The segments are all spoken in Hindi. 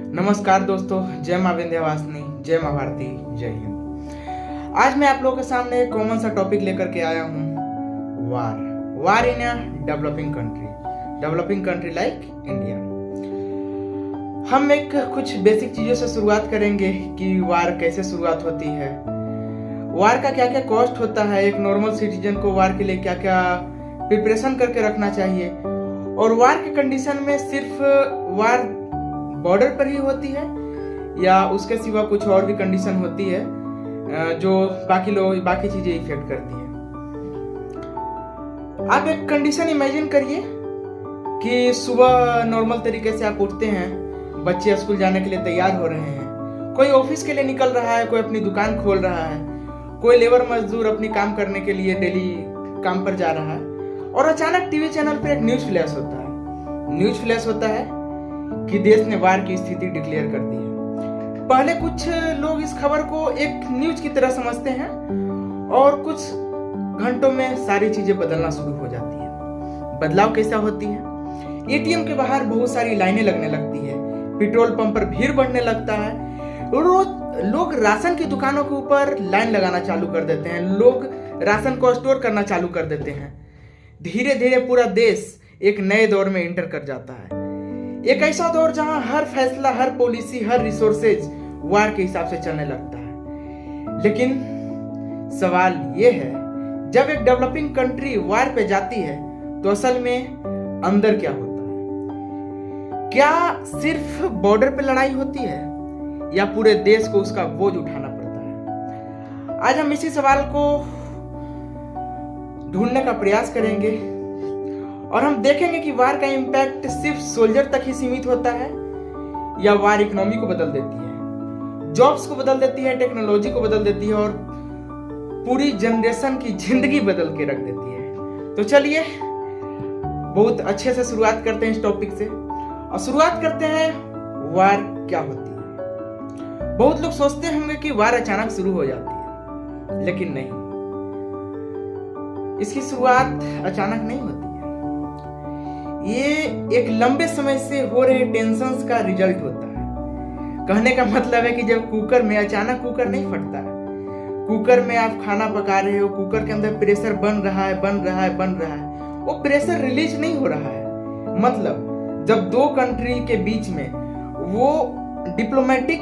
नमस्कार दोस्तों, जय माँ विंध्यवासिनी, जय माँ भारती, जय हिंद। आज मैं आप लोगों के सामने एक कॉमन सा टॉपिक लेकर के आया हूँ, war in a developing country like India. हम एक कुछ बेसिक चीज़ों से शुरुआत करेंगे कि वार कैसे शुरुआत होती है, वार का क्या क्या कॉस्ट होता है, एक नॉर्मल सिटीजन को वार के लिए क्या क्या प्रिपरेशन करके रखना चाहिए, और वार के कंडीशन में सिर्फ वार बॉर्डर पर ही होती है या उसके सिवा कुछ और भी कंडीशन होती है जो बाकी चीजें इफेक्ट करती है। आप एक कंडीशन इमेजिन करिए कि सुबह नॉर्मल तरीके से आप उठते हैं, बच्चे स्कूल जाने के लिए तैयार हो रहे हैं, कोई ऑफिस के लिए निकल रहा है, कोई अपनी दुकान खोल रहा है, कोई लेबर मजदूर अपनी काम करने के लिए डेली काम पर जा रहा है, और अचानक टीवी चैनल पर एक न्यूज फ्लैश होता है कि देश ने वार की स्थिति डिक्लेयर कर दी है। पहले कुछ लोग इस खबर को एक न्यूज की तरह समझते हैं और कुछ घंटों में सारी चीजें बदलना शुरू हो जाती है। बदलाव कैसा होती है? एटीएम के बाहर बहुत सारी लाइनें लगने लगती है, पेट्रोल पंप पर भीड़ बढ़ने लगता है, रोज लोग राशन की दुकानों के ऊपर लाइन लगाना चालू कर देते हैं, लोग राशन को स्टोर करना चालू कर देते हैं। धीरे धीरे पूरा देश एक नए दौर में एंटर कर जाता है, एक ऐसा दौर जहां हर फैसला, हर पॉलिसी, हर रिसोर्सेज वार के हिसाब से चलने लगता है। लेकिन सवाल यह है, जब एक डेवलपिंग कंट्री वार पे जाती है तो असल में अंदर क्या होता है? क्या सिर्फ बॉर्डर पे लड़ाई होती है या पूरे देश को उसका बोझ उठाना पड़ता है? आज हम इसी सवाल को ढूंढने का प्रयास करेंगे और हम देखेंगे कि वार का इम्पैक्ट सिर्फ सोल्जर तक ही सीमित होता है या वार इकोनॉमी को बदल देती है, जॉब्स को बदल देती है, टेक्नोलॉजी को बदल देती है और पूरी जनरेशन की जिंदगी बदल के रख देती है। तो चलिए बहुत अच्छे से शुरुआत करते हैं इस टॉपिक से और शुरुआत करते हैं वार क्या होती है। बहुत लोग सोचते होंगे कि वार अचानक शुरू हो जाती है, लेकिन नहीं, इसकी शुरुआत अचानक नहीं होती। ये एक लंबे समय से हो रहे टेंशन्स का रिजल्ट होता है। कहने का मतलब है कि जब कुकर में अचानक कुकर नहीं फटता है, कुकर में आप खाना पका रहे हो, कुकर के अंदर प्रेशर बन रहा है, वो प्रेशर रिलीज नहीं हो रहा है। मतलब जब दो कंट्री के बीच में वो डिप्लोमेटिक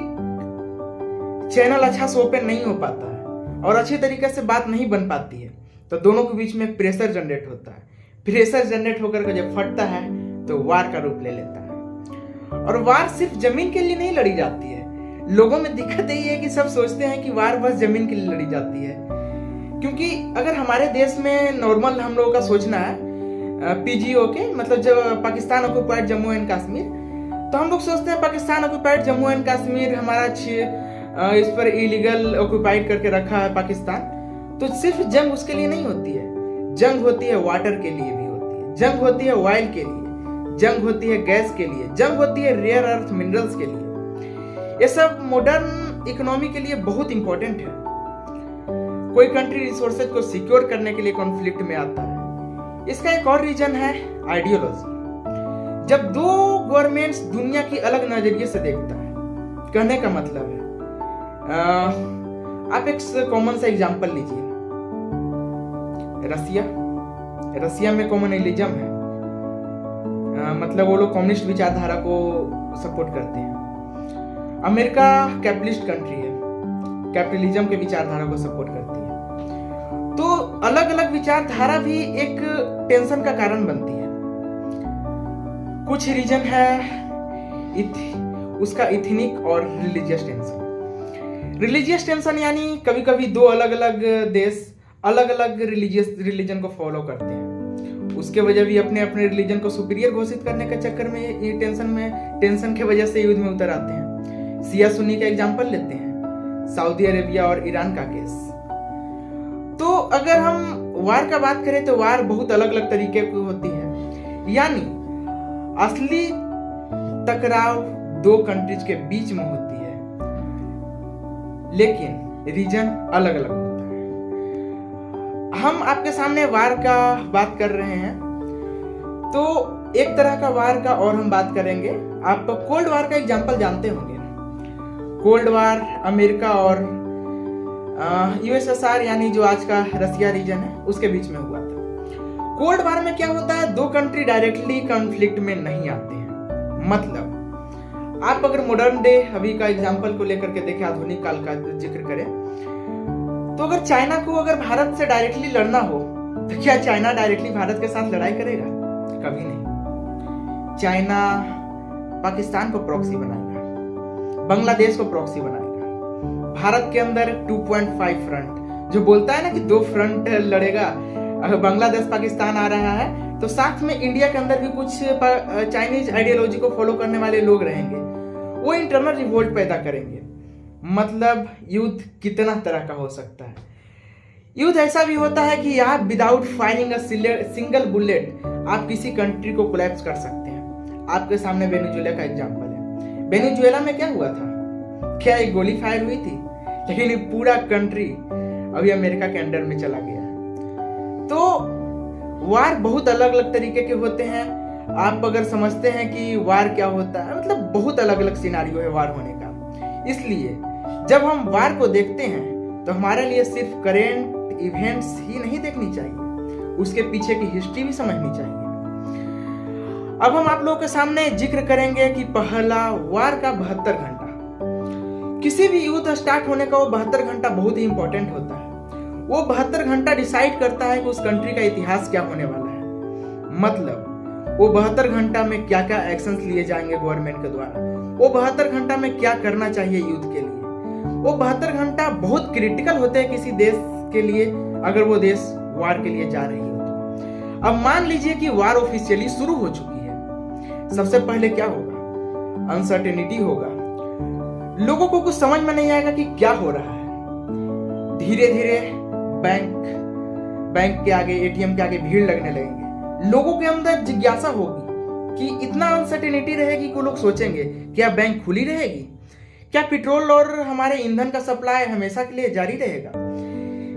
चैनल अच्छा से ओपन नहीं हो पाता है और अच्छी तरीके से बात नहीं बन पाती है, तो दोनों के बीच में प्रेशर जनरेट होता है। प्रेशर जनरेट होकर के जब फटता है तो वार का रूप ले लेता है। और वार सिर्फ जमीन के लिए नहीं लड़ी जाती है। लोगों में दिक्कत यही है कि सब सोचते हैं कि वार बस जमीन के लिए लड़ी जाती है, क्योंकि अगर हमारे देश में नॉर्मल हम लोगों का सोचना है पीजीओ के, मतलब जब पाकिस्तान ऑक्युपाइड जम्मू एंड कश्मीर, तो हम लोग सोचते हैं पाकिस्तान ऑक्युपाइड जम्मू एंड कश्मीर हमारा इस पर इलीगल ऑक्युपाइड करके रखा है पाकिस्तान। तो सिर्फ जंग उसके लिए नहीं होती है, जंग होती है वाटर के लिए भी होती है, जंग होती है ऑयल के लिए, जंग होती है गैस के लिए, जंग होती है रेयर अर्थ मिनरल्स के लिए। ये सब मॉडर्न इकोनॉमी के लिए बहुत इंपॉर्टेंट है। कोई कंट्री रिसोर्सेज को सिक्योर करने के लिए कॉन्फ्लिक्ट में आता है। इसका एक और रीजन है आइडियोलॉजी। जब दो गवर्नमेंट्स दुनिया की अलग नजरिए से देखता है, कहने का मतलब है आप एक कॉमन सा एग्जांपल लीजिए, रसिया में कम्युनलिज्म है, मतलब वो लोग कम्युनिस्ट विचारधारा को सपोर्ट करते हैं। अमेरिका कैपिटलिस्ट कंट्री है, कैपिटलिज्म के विचारधारा को सपोर्ट करती है। तो अलग अलग विचारधारा भी एक टेंशन का कारण बनती है। कुछ रीजन है उसका इथनिक और रिलीजियस टेंशन यानी कभी कभी दो अलग अलग देश अलग अलग रिलीजन को फॉलो करते हैं, उसके वजह भी अपने अपने रिलीजन को सुपीरियर घोषित करने के चक्कर में ये टेंशन के वजह से युद्ध में उतर आते हैं। सिया सुन्नी का एग्जांपल लेते हैं, सऊदी अरेबिया और ईरान का केस। तो अगर हम वार का बात करें तो वार बहुत अलग अलग तरीके की होती है, यानी असली टकराव दो कंट्रीज के बीच में होती है, लेकिन रीजन अलग अलग होता है। हम आपके सामने वार का बात कर रहे हैं तो एक तरह का वार का और हम बात करेंगे। आप कोल्ड वार का एग्जांपल जानते होंगे। कोल्ड वार अमेरिका और यूएसएसआर यानी जो आज का रसिया रीजन है उसके बीच में हुआ था। कोल्ड वार में क्या होता है, दो कंट्री डायरेक्टली कॉन्फ्लिक्ट में नहीं आते हैं। मतलब आप अगर मॉडर्न डे अभी का एग्जांपल को लेकर के देखें, आधुनिक काल का जिक्र करें, तो अगर चाइना को अगर भारत से डायरेक्टली लड़ना हो तो क्या चाइना डायरेक्टली भारत के साथ लड़ाई करेगा? कभी नहीं। चाइना पाकिस्तान को प्रॉक्सी बनाएगा, बांग्लादेश को प्रॉक्सी बनाएगा। भारत के अंदर 2.5 फ्रंट जो बोलता है ना कि 2 फ्रंट लड़ेगा, अगर बांग्लादेश पाकिस्तान आ रहा है तो साथ में इंडिया के अंदर भी कुछ चाइनीज आइडियोलॉजी को फॉलो करने वाले लोग रहेंगे, वो इंटरनल रिवोल्ट पैदा करेंगे। मतलब युद्ध कितना तरह का हो सकता है। युद्ध ऐसा भी होता है कि आप without firing a single bullet आप किसी कंट्री को कोलैप्स कर सकते हैं। आपके सामने वेनेजुएला का एग्जांपल है। वेनेजुएला में क्या हुआ था? क्या एक गोली फायर हुई थी? लेकिन ये पूरा कंट्री अभी अमेरिका के अंडर में चला गया है। तो वार बहुत अलग अलग तरीके के होते हैं। आप अगर समझते हैं कि वार क्या होता है, मतलब बहुत अलग अलग सिनारियो है वार होने का। इसलिए जब हम वार को देखते हैं तो हमारे लिए सिर्फ करेंट इवेंट्स ही नहीं देखनी चाहिए, उसके पीछे की हिस्ट्री भी समझनी चाहिए। अब हम आप लोगों के सामने जिक्र करेंगे कि पहला वार का 72 घंटा। किसी भी युद्ध स्टार्ट होने का वो 72 घंटा बहुत ही इंपॉर्टेंट होता है। वो 72 घंटा डिसाइड करता है कि उस कंट्री का इतिहास क्या होने वाला है। मतलब वो 72 घंटा में क्या क्या एक्शंस लिए जाएंगे गवर्नमेंट के द्वारा, वो 72 घंटा में क्या करना चाहिए युद्ध के लिए। वो 72 घंटा बहुत क्रिटिकल होते हैं किसी देश के लिए, अगर वो देश वार के लिए जा रही हो तो। अब मान लीजिए कि वार ऑफिशियली शुरू हो चुकी है। सबसे पहले क्या होगा? अनसर्टेनिटी होगा। लोगों को कुछ समझ में नहीं आएगा कि क्या हो रहा है। धीरे धीरे बैंक के आगे, एटीएम के आगे भीड़ लगने लगेंगे। लोगों के अंदर जिज्ञासा होगी कि इतना अनसर्टेनिटी रहेगी कि लोग सोचेंगे क्या बैंक खुली रहेगी? क्या पेट्रोल और हमारे ईंधन का सप्लाई हमेशा के लिए जारी रहेगा?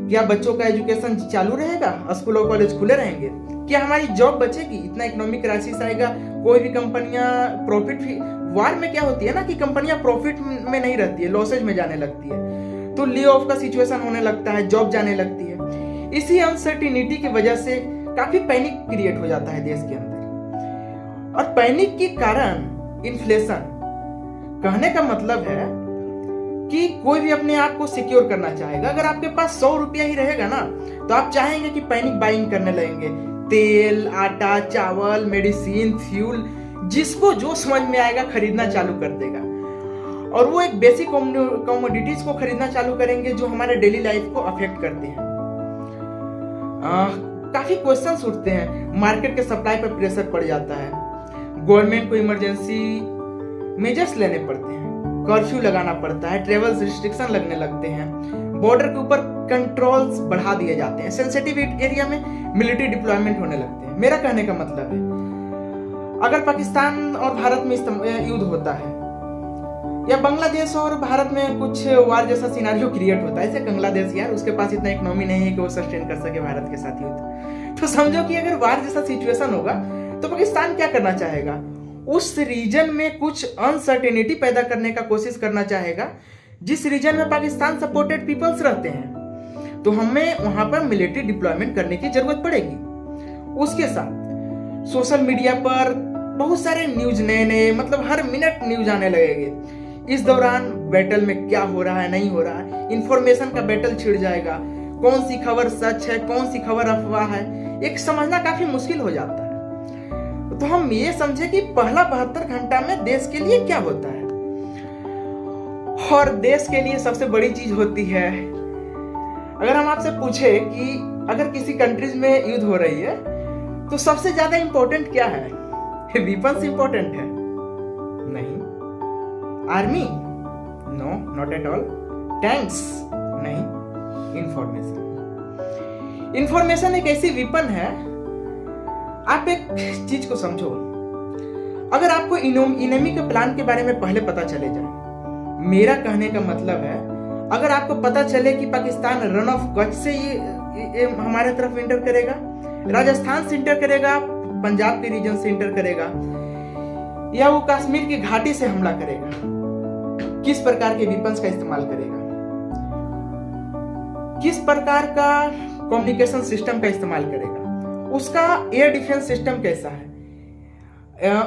क्या बच्चों का एजुकेशन चालू रहेगा? स्कूल और कॉलेज खुले रहेंगे? क्या हमारी जॉब बचेगी? इतना इकोनॉमिक क्राइसिस आएगा, कोई भी कंपनियां प्रॉफिट भी, वार में क्या होती है ना कि कंपनियां प्रॉफिट में नहीं रहती है, लॉसेज में जाने लगती है, तो ले ऑफ का सिचुएशन होने लगता है, जॉब जाने लगती है। इसी अनसर्टिनिटी की वजह से काफी पैनिक क्रिएट हो जाता है देश के अंदर, और पैनिक के कारण इन्फ्लेशन। कहने का मतलब है कि कोई भी अपने आप को सिक्योर करना चाहेगा। अगर आपके पास 100 रुपया ही रहेगा ना तो आप चाहेंगे कि पैनिक बाइंग करने लगेंगे। तेल, आटा, चावल, मेडिसिन, फ्यूल, जिसको जो समझ में आएगा खरीदना चालू कर देगा, और वो एक बेसिक कमोडिटीज को खरीदना चालू करेंगे जो हमारे डेली लाइफ को अफेक्ट करते हैं। काफी क्वेश्चंस उठते हैं। मार्केट के सप्लाई पर प्रेशर पड़ जाता है, गवर्नमेंट को इमरजेंसी मेजर्स लेने पड़ते हैं, कर्फ्यू लगाना पड़ता है, ट्रेवल रिस्ट्रिक्शन लगने लगते हैं, बॉर्डर के ऊपर कंट्रोल्स बढ़ा दिए जाते हैं, सेंसिटिव एरिया में मिलिट्री डिप्लॉयमेंट होने लगते हैं। मेरा कहने का मतलब है अगर पाकिस्तान और भारत में युद्ध होता है या बांग्लादेश और भारत में कुछ वार जैसा सिनारियो क्रिएट होता है, ऐसे बांग्लादेश यार उसके पास इतना इकोनॉमी नहीं है कि वो सस्टेन कर सके भारत के साथ युद्ध, तो समझो कि अगर वार जैसा सिचुएशन होगा तो पाकिस्तान क्या करना चाहेगा? उस रीजन में कुछ अनसर्टेनिटी पैदा करने का कोशिश करना चाहेगा जिस रीजन में पाकिस्तान सपोर्टेड पीपल्स रहते हैं, तो हमें वहां पर मिलिट्री डिप्लॉयमेंट करने की जरूरत पड़ेगी। उसके साथ सोशल मीडिया पर बहुत सारे न्यूज नए मतलब हर मिनट न्यूज आने लगेंगे। इस दौरान बैटल में क्या हो रहा है, नहीं हो रहा है, इंफॉर्मेशन का बैटल छिड़ जाएगा। कौन सी खबर सच है, कौन सी खबर अफवाह है, एक समझना काफी मुश्किल हो जाता है। तो हम ये समझे कि पहला 72 घंटा में देश के लिए क्या होता है, और देश के लिए सबसे बड़ी चीज होती है, अगर हम आपसे पूछे कि अगर किसी कंट्रीज में युद्ध हो रही है तो सबसे ज्यादा इंपॉर्टेंट क्या है? वेपन्स इंपॉर्टेंट है? नहीं। Army? No, not at all. Tanks? नहीं। इंफॉर्मेशन। इंफॉर्मेशन एक ऐसी वेपन है। आप एक चीज को समझो, अगर आपको इनेमी के प्लान के बारे में पहले पता चले जाए, मेरा कहने का मतलब है अगर आपको पता चले कि पाकिस्तान रन ऑफ कच्छ से ये हमारे तरफ इंटर करेगा, राजस्थान से इंटर करेगा, पंजाब के रीजन से इंटर करेगा या वो कश्मीर की घाटी से हमला करेगा, किस प्रकार के वेपन्स का इस्तेमाल करेगा, किस प्रकार का कम्युनिकेशन सिस्टम का इस्तेमाल करेगा, उसका एयर डिफेंस सिस्टम कैसा है,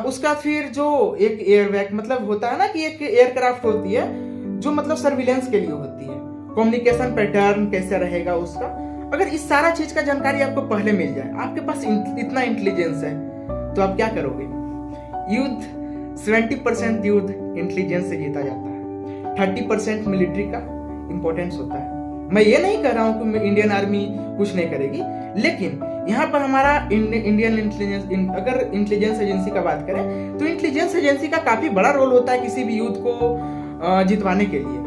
उसका फिर जो एक एयरबैग मतलब होता है ना कि एक एयरक्राफ्ट होती है जो मतलब सर्विलेंस के लिए होती है, कम्युनिकेशन पैटर्न कैसा रहेगा उसका। अगर इस सारा चीज का जानकारी आपको पहले मिल जाए, आपके पास इतना इंटेलिजेंस है, तो आप क्या करोगे? युद्ध 70% युद्ध इंटेलिजेंस से जीता जाता है, 30% मिलिट्री का इंपॉर्टेंस होता है। मैं ये नहीं कह रहा हूं कि इंडियन आर्मी कुछ नहीं करेगी, लेकिन यहाँ पर हमारा इंडियन इंटेलिजेंस, अगर इंटेलिजेंस एजेंसी का बात करें तो इंटेलिजेंस एजेंसी का काफी बड़ा रोल होता है किसी भी युद्ध को जितवाने के लिए।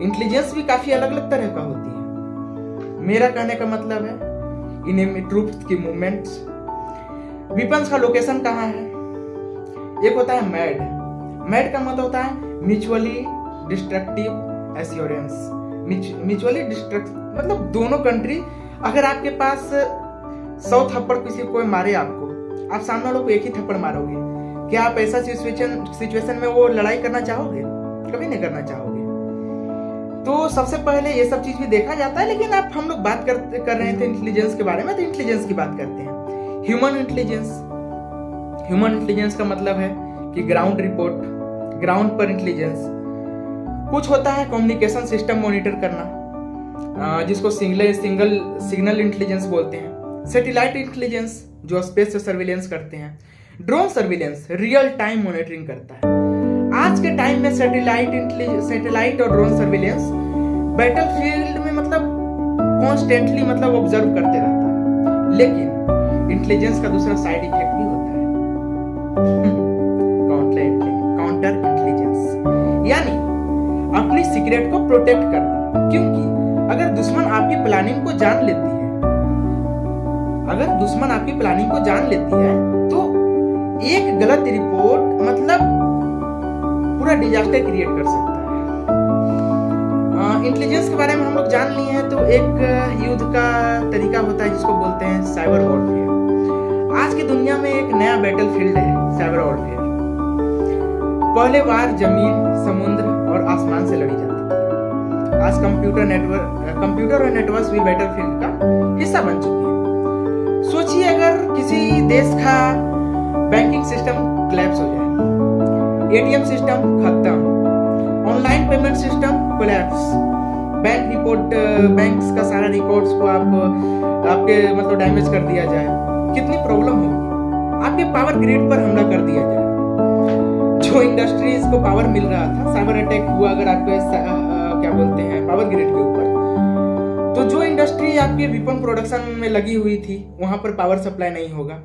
इंटेलिजेंस भी काफी अलग अलग तरह का होती है। मेरा कहने का मतलब है इन्हें ट्रूप्स की मूवमेंट्स, वेपन्स का लोकेशन कहाँ है। एक होता है मैड का मतलब होता है mutually destructive assurance. Mutually destruct मतलब दोनों कंट्री, अगर आपके पास 100 थप्पड़ किसी कोई मारे आपको, आप सामने वालों को एक ही थप्पड़ मारोगे, क्या आप ऐसा सिचुएशन में वो लड़ाई करना चाहोगे? कभी नहीं करना चाहोगे। तो सबसे पहले ये सब चीज भी देखा जाता है, लेकिन आप हम लोग बात कर रहे थे इंटेलिजेंस के बारे में, तो इंटेलिजेंस की बात करते हैं। ह्यूमन इंटेलिजेंस का मतलब है कि ग्राउंड रिपोर्ट, ग्राउंड पर इंटेलिजेंस। कुछ होता है कम्युनिकेशन सिस्टम मॉनिटर करना, जिसको सिग्नल इंटेलिजेंस बोलते हैं। सैटेलाइट इंटेलिजेंस जो स्पेस से सर्विलेंस करते हैं। Drone surveillance real time monitoring करता है। आज के टाइम में सैटेलाइट और ड्रोन सर्विलेंस बैटलफील्ड में मतलब कॉन्स्टेंटली मतलब ऑब्जर्व करते रहता है, लेकिन इंटेलिजेंस का दूसरा साइड इफेक्ट भी होता है, काउंटर इंटेलिजेंस, यानी अपनी सीक्रेट को प्रोटेक्ट करना। क्योंकि अगर दुश्मन आपकी प्लानिंग को जान लेती है, तो एक गलत रिपोर्ट मतलब पूरा डिजास्टर क्रिएट कर सकता है। इंटेलिजेंस के बारे में हम लोग जान लिए हैं, तो एक युद्ध का तरीका होता है जिसको बोलते हैं साइबर वॉरफेयर। आज की दुनिया में एक नया बैटलफील्ड है साइबर वॉरफेयर। पहले वार जमीन, समुद्र और आसमान से लड़ी जाती थी। आज कंप्यूटर और नेटवर्क भी बैटलफील्ड का हिस्सा बन चुके हैं। सोचिए अगर किसी देश का बैंकिंग सिस्टम कोलैप्स हो जाए, एटीएम सिस्टम खत्म, online payment system collapse, banks का सारा रिकॉर्ड्स को आपके मतलब डैमेज कर दिया जाए, कितनी प्रॉब्लम होगी। आपके पावर ग्रिड पर हमला कर दिया जाए, जो इंडस्ट्रीज को पावर मिल रहा था, साइबर अटैक हुआ अगर आपके क्या बोलते हैं पावर ग्रिड के ऊपर, तो जो इंडस्ट्री आपके वेपन प्रोडक्शन में लगी हुई थी वहां पर पावर सप्लाई नहीं होगा,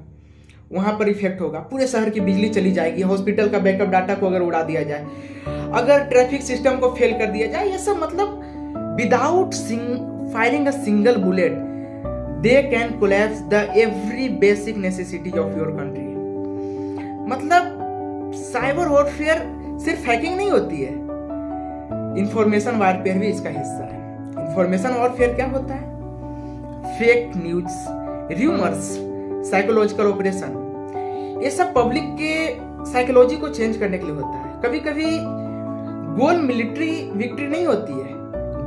वहां पर इफेक्ट होगा। पूरे शहर की बिजली चली जाएगी, हॉस्पिटल का बैकअप डाटा को अगर उड़ा दिया जाए, अगर ट्रैफिक सिस्टम को फेल कर दिया जाए, ये सब मतलब without firing a single bullet they can collapse the every basic necessity of your country. मतलब साइबर वॉरफेयर सिर्फ हैकिंग नहीं होती है, इंफॉर्मेशन वॉरफेयर भी इसका हिस्सा है। इंफॉर्मेशन वॉरफेयर क्या होता है? Fake news, rumours, psychological operation, ये सब पब्लिक के साइकोलॉजी को चेंज करने के लिए होता है। कभी कभी गोल मिलिट्री विक्ट्री नहीं होती है,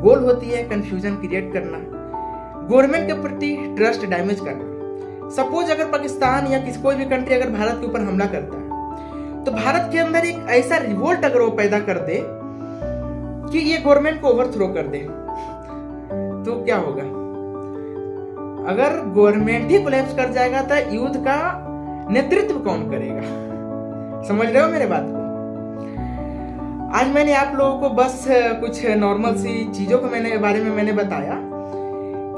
गोल होती है कंफ्यूजन क्रिएट करना, गवर्नमेंट के प्रति ट्रस्ट डैमेज करना। सपोज अगर पाकिस्तान या कोई भी कंट्री अगर भारत के ऊपर हमला करता है, तो भारत के अंदर एक ऐसा रिवोल्ट अगर वो पैदा कर दे कि ये गवर्नमेंट को ओवरथ्रो कर दे, तो क्या होगा? अगर गवर्नमेंट ही कोलैप्स कर जाएगा तो युद्ध का नेतृत्व कौन करेगा? समझ रहे हो मेरे बात को? आज मैंने आप लोगों को बस कुछ नॉर्मल सी चीजों के बारे में मैंने बताया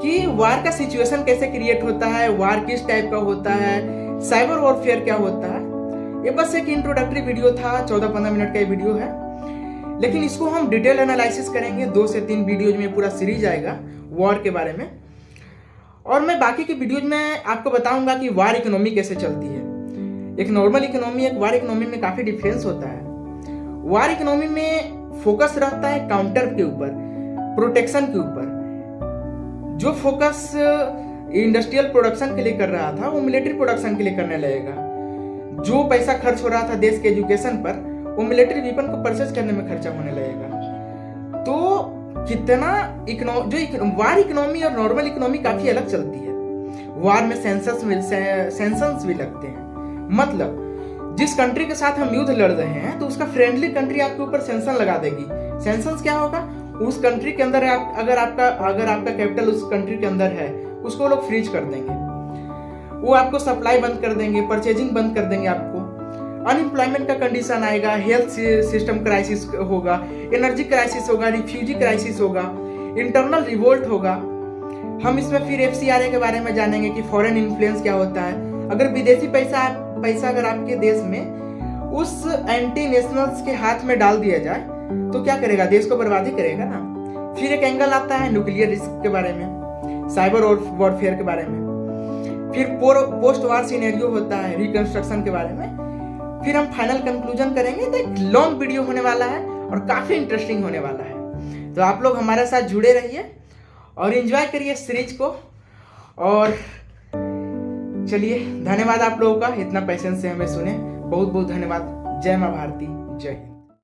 कि वार का सिचुएशन कैसे क्रिएट होता है, वार किस टाइप का होता है, साइबर वॉरफेयर क्या होता है। ये बस एक इंट्रोडक्टरी वीडियो था, 14-15 मिनट का ये वीडियो है, लेकिन इसको हम डिटेल एनालिसिस करेंगे। 2 से 3 वीडियोज में पूरा सीरीज आएगा वॉर के बारे में, और मैं बाकी के वीडियोज में आपको बताऊंगा कि वार इकोनॉमी कैसे चलती है। एक नॉर्मल इकोनॉमी, एक वार इकोनॉमी में काफी डिफरेंस होता है। वार इकोनॉमी में फोकस रहता है काउंटर के ऊपर, प्रोटेक्शन के ऊपर। जो फोकस इंडस्ट्रियल प्रोडक्शन के लिए कर रहा था वो मिलिट्री प्रोडक्शन के लिए करने लगेगा। जो पैसा खर्च हो रहा था देश के एजुकेशन पर वो मिलिट्री वेपन को परचेज करने में खर्चा होने लगेगा। तो कितना वार इकोनॉमी और नॉर्मल इकोनॉमी काफी अलग चलती है। वार में सेंसन्स भी लगते हैं, मतलब जिस कंट्री के साथ हम युद्ध लड़ रहे हैं तो उसका फ्रेंडली कंट्री आपके ऊपर सेंसन लगा देगी। सेंसन्स क्या होगा, उस कंट्री के अंदर अगर आपका कैपिटल उस कंट्री के अंदर है उसको वो लोग फ्रीज कर देंगे, वो आपको सप्लाई बंद कर देंगे, परचेजिंग बंद कर देंगे, आपको अनएम्प्लॉयमेंट का कंडीशन आएगा, हेल्थ सिस्टम क्राइसिस होगा, एनर्जी क्राइसिस होगा, रिफ्यूजी क्राइसिस होगा, इंटरनल रिवोल्ट होगा। हम इसमें फिर FCRA के बारे में जानेंगे कि फॉरेन इन्फ्लुएंस क्या होता है। अगर विदेशी पैसा अगर आपके देश में उस एंटी नेशनल्स के हाथ में डाल दिया जाए तो क्या करेगा, देश को बर्बादी करेगा ना। फिर एक एंगल आता है न्यूक्लियर रिस्क के बारे में, साइबर वॉरफेयर के बारे में, फिर पोस्ट वार सिनेरियो होता है, रिकंस्ट्रक्शन के बारे में। फिर हम फाइनल कंक्लूजन करेंगे। तो एक लॉन्ग वीडियो होने वाला है और काफी इंटरेस्टिंग होने वाला है। तो आप लोग हमारे साथ जुड़े रहिए और एंजॉय करिए सीरीज को। और चलिए, धन्यवाद आप लोगों का इतना पेशेंस से हमें सुने, बहुत बहुत धन्यवाद। जय मां भारती, जय हिंद।